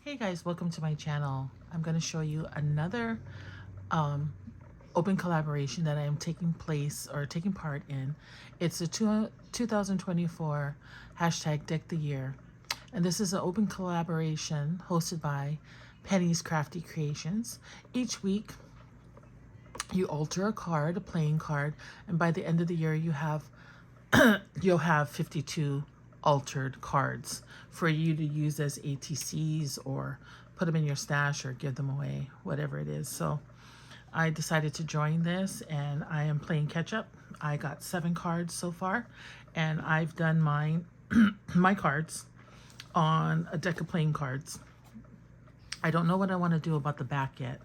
Hey guys, welcome to my channel. I'm going to show you another um, open collaboration that I am taking part in. It's a 2024 hashtag Deck the Year. And this is an open collaboration hosted by Penny's Crafty Creations. Each week you alter a card, a playing card, and by the end of the year you'll have 52 altered cards for you to use as ATCs or put them in your stash or give them away, whatever it is. So I decided to join this and I am playing catch up. I got 7 cards so far and I've done my cards on a deck of playing cards. I don't know what I want to do about the back yet.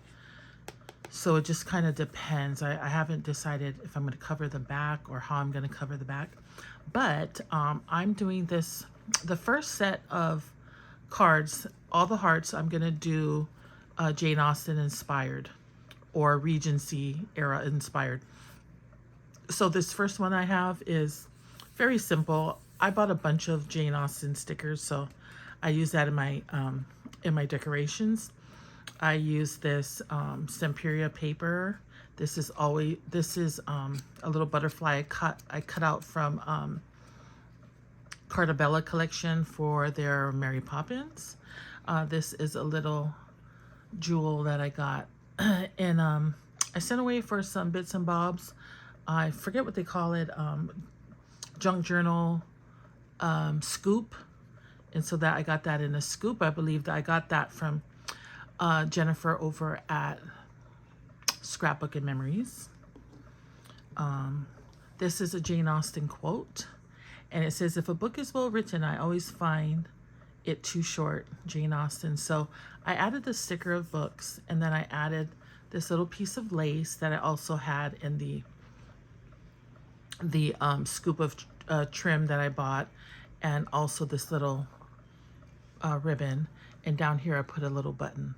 So it just kind of depends. I haven't decided if I'm going to cover the back or how I'm going to cover the back. But I'm doing this, the first set of cards, all the hearts, I'm going to do Jane Austen inspired or Regency era inspired. So this first one I have is very simple. I bought a bunch of Jane Austen stickers, so I use that in my decorations. I use this Stemperia paper. This is a little butterfly I cut out from Cartabella collection for their Mary Poppins. This is a little jewel that I got, and I sent away for some bits and bobs. I forget what they call it, junk journal scoop, and so that I got that in a scoop. I believe that I got that from Jennifer over at Scrapbook and Memories. This is a Jane Austen quote, and it says, "If a book is well written, I always find it too short." Jane Austen. So I added the sticker of books, and then I added this little piece of lace that I also had in the scoop of trim that I bought, and also this little ribbon, and down here I put a little button.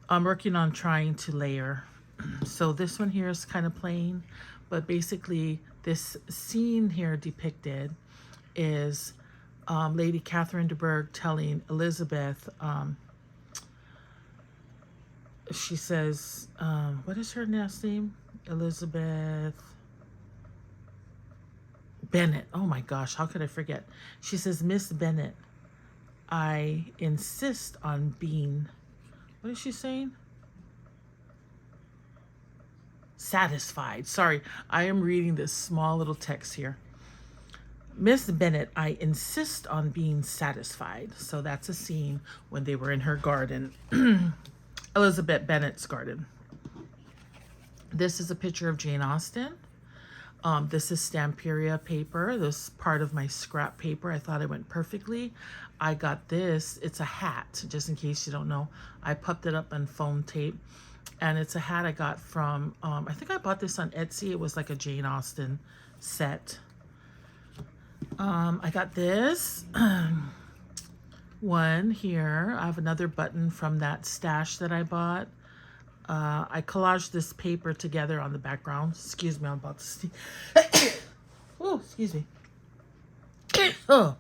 I'm working on trying to layer. So this one here is kind of plain, but basically this scene here depicted is Lady Catherine de Bourgh telling Elizabeth, she says, what is her last name? Elizabeth Bennet. Oh my gosh, how could I forget? She says, "Miss Bennet, I insist on being," what is she saying? Satisfied. Sorry, I am reading this small little text here. "Miss Bennet, I insist on being satisfied." So that's a scene when they were in her garden, Elizabeth Bennet's garden. This is a picture of Jane Austen. This is Stamperia paper. This part of my scrap paper. I thought it went perfectly. I got this. It's a hat, just in case you don't know. I puffed it up on foam tape. And it's a hat I got from, I think I bought this on Etsy. It was like a Jane Austen set. I got this one here. I have another button from that stash that I bought. I collaged this paper together on the background. Excuse me, I'm about to sneeze. Oh, excuse me. Oh.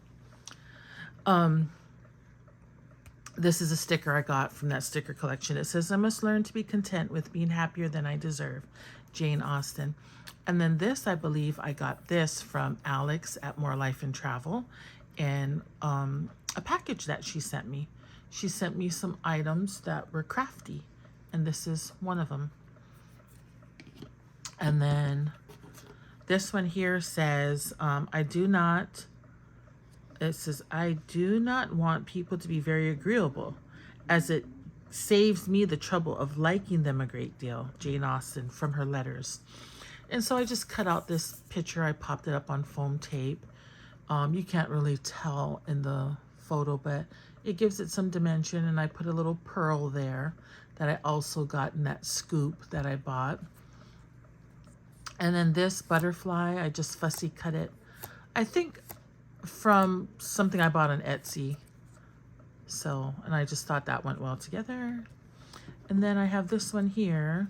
This is a sticker I got from that sticker collection. It says, "I must learn to be content with being happier than I deserve." Jane Austen. And then this, I believe I got this from Alex at More Life and Travel, and a package that she sent me. She sent me some items that were crafty, and this is one of them. And then this one here says, it says, "I do not want people to be very agreeable, as it saves me the trouble of liking them a great deal." Jane Austen, from her letters. And so I just cut out this picture. I popped it up on foam tape. You can't really tell in the photo, but it gives it some dimension. And I put a little pearl there that I also got in that scoop that I bought. And then this butterfly, I just fussy cut it, I think from something I bought on Etsy. So, and I just thought that went well together. And then I have this one here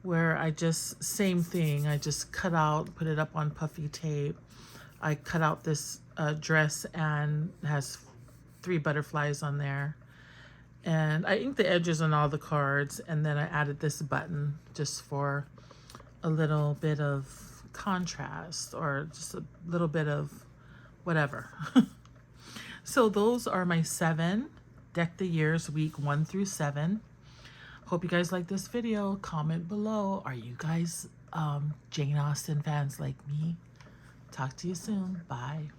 where I just, same thing, I just cut out, put it up on puffy tape. I cut out this dress, and it has 3 butterflies on there. And I inked the edges on all the cards, and then I added this button just for a little bit of contrast, or just a little bit of whatever. So those are my 7 Deck the Years week 1 through 7. Hope you guys like this video. Comment below. Are you guys Jane Austen fans like me? Talk to you soon. Bye.